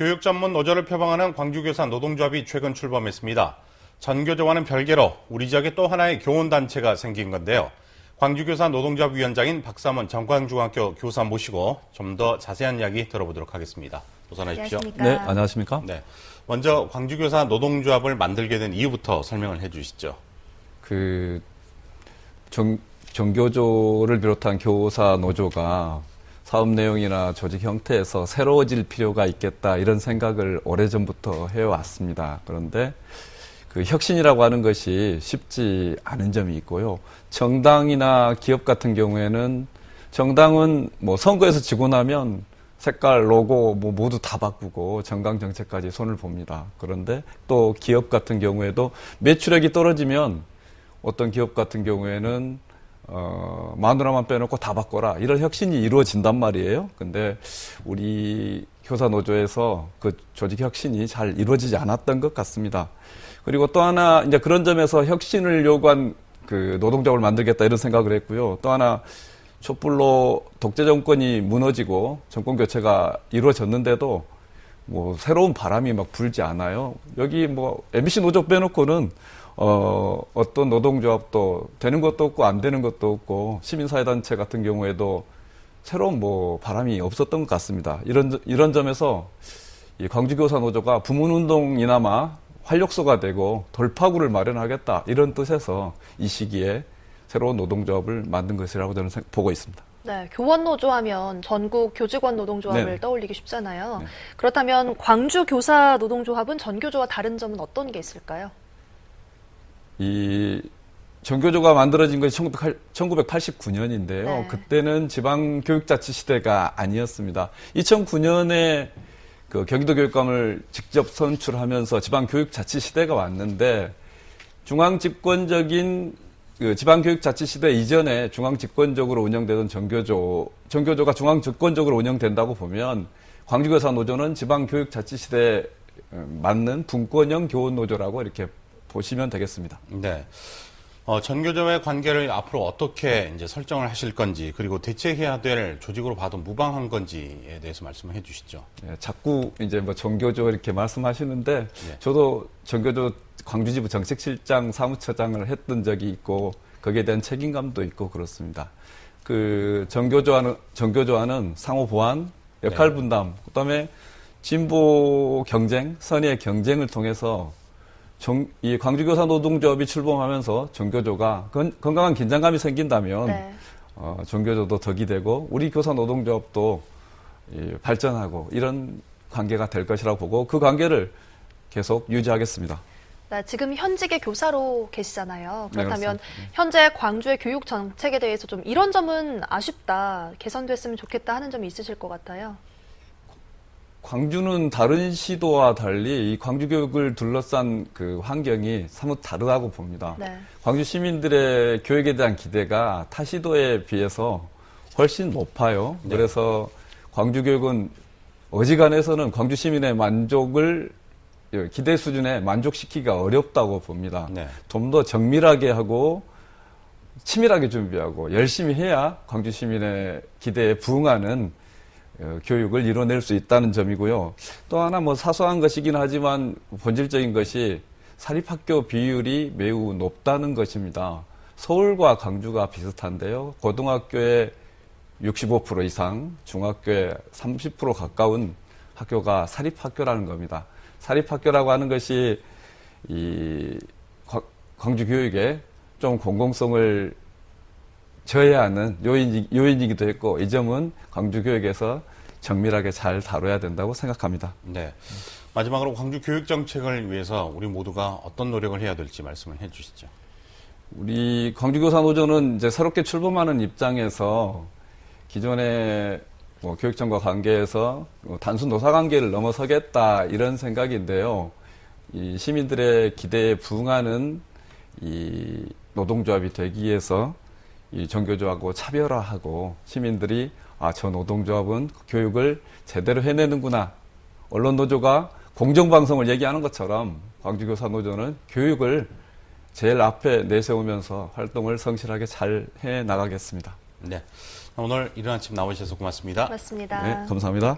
교육 전문 노조를 표방하는 광주교사 노동조합이 최근 출범했습니다. 전교조와는 별개로 우리 지역에 또 하나의 교원단체가 생긴 건데요. 광주교사 노동조합 위원장인 박삼원 정광중학교 교사 모시고 좀 더 자세한 이야기 들어보도록 하겠습니다. 어서나십시오. 네, 안녕하십니까? 네, 먼저 광주교사 노동조합을 만들게 된 이유부터 설명을 해주시죠. 전교조를 비롯한 교사 노조가 사업 내용이나 조직 형태에서 새로워질 필요가 있겠다 이런 생각을 오래전부터 해왔습니다. 그런데 그 혁신이라고 하는 것이 쉽지 않은 점이 있고요. 정당이나 기업 같은 경우에는 정당은 뭐 선거에서 지고 나면 색깔, 로고 뭐 모두 다 바꾸고 정강 정책까지 손을 봅니다. 그런데 또 기업 같은 경우에도 매출액이 떨어지면 어떤 기업 같은 경우에는 마누라만 빼놓고 다 바꿔라. 이런 혁신이 이루어진단 말이에요. 근데 우리 교사 노조에서 그 조직 혁신이 잘 이루어지지 않았던 것 같습니다. 그리고 또 하나 이제 그런 점에서 혁신을 요구한 그 노동조합을 만들겠다 이런 생각을 했고요. 또 하나 촛불로 독재 정권이 무너지고 정권 교체가 이루어졌는데도 뭐 새로운 바람이 막 불지 않아요. 여기 뭐 MBC 노조 빼놓고는 어떤 노동조합도 되는 것도 없고 안 되는 것도 없고 시민사회단체 같은 경우에도 새로운 뭐 바람이 없었던 것 같습니다. 이런 점에서 이 광주교사 노조가 부문운동이나마 활력소가 되고 돌파구를 마련하겠다 이런 뜻에서 이 시기에 새로운 노동조합을 만든 것이라고 저는 보고 있습니다. 네, 교원노조 하면 전국 교직원 노동조합을 네. 떠올리기 쉽잖아요. 네. 그렇다면 광주 교사 노동조합은 전교조와 다른 점은 어떤 게 있을까요? 이 전교조가 만들어진 것이 1989년인데요. 네. 그때는 지방교육자치 시대가 아니었습니다. 2009년에 그 경기도교육감을 직접 선출하면서 지방교육자치 시대가 왔는데 중앙집권적인 그 지방교육자치 시대 이전에 중앙집권적으로 운영되던 전교조가 중앙집권적으로 운영된다고 보면 광주교사 노조는 지방교육자치 시대에 맞는 분권형 교원노조라고 이렇게 보시면 되겠습니다. 네. 전교조의 관계를 앞으로 어떻게 이제 설정을 하실 건지, 그리고 대체해야 될 조직으로 봐도 무방한 건지에 대해서 말씀을 해 주시죠. 네, 자꾸 이제 뭐 전교조 이렇게 말씀하시는데, 네. 저도 전교조 광주지부 정책실장 사무처장을 했던 적이 있고, 거기에 대한 책임감도 있고 그렇습니다. 그 전교조와는 상호 보완, 역할 분담, 그다음에 진보 경쟁, 선의의 경쟁을 통해서 이 광주교사 노동조합이 출범하면서 전교조가 건강한 긴장감이 생긴다면 네. 전교조도 덕이 되고 우리 교사 노동조합도 발전하고 이런 관계가 될 것이라고 보고 그 관계를 계속 유지하겠습니다. 네, 지금 현직의 교사로 계시잖아요. 그렇다면 네, 현재 광주의 교육 정책에 대해서 좀 이런 점은 아쉽다, 개선됐으면 좋겠다 하는 점이 있으실 것 같아요. 광주는 다른 시도와 달리 이 광주 교육을 둘러싼 그 환경이 사뭇 다르다고 봅니다. 네. 광주 시민들의 교육에 대한 기대가 타 시도에 비해서 훨씬 높아요. 네. 그래서 광주 교육은 어지간해서는 광주 시민의 만족을 기대 수준에 만족시키기가 어렵다고 봅니다. 네. 좀 더 정밀하게 하고 치밀하게 준비하고 열심히 해야 광주 시민의 기대에 부응하는 교육을 이뤄낼 수 있다는 점이고요. 또 하나 뭐 사소한 것이긴 하지만 본질적인 것이 사립학교 비율이 매우 높다는 것입니다. 서울과 광주가 비슷한데요. 고등학교의 65% 이상, 중학교의 30% 가까운 학교가 사립학교라는 겁니다. 사립학교라고 하는 것이 이 광주 교육에 좀 공공성을 저해하는 요인이기도 했고 이 점은 광주 교육에서 정밀하게 잘 다뤄야 된다고 생각합니다. 네. 마지막으로 광주 교육 정책을 위해서 우리 모두가 어떤 노력을 해야 될지 말씀을 해 주시죠. 우리 광주교사 노조는 이제 새롭게 출범하는 입장에서 기존의 뭐 교육청과 관계에서 단순 노사 관계를 넘어서겠다 이런 생각인데요. 이 시민들의 기대에 부응하는 이 노동조합이 되기 위해서 이 전교조하고 차별화하고 시민들이 저 노동조합은 교육을 제대로 해내는구나. 언론노조가 공정방송을 얘기하는 것처럼 광주교사 노조는 교육을 제일 앞에 내세우면서 활동을 성실하게 잘 해나가겠습니다. 네. 오늘 이른 아침 나오셔서 고맙습니다. 고맙습니다. 네, 감사합니다.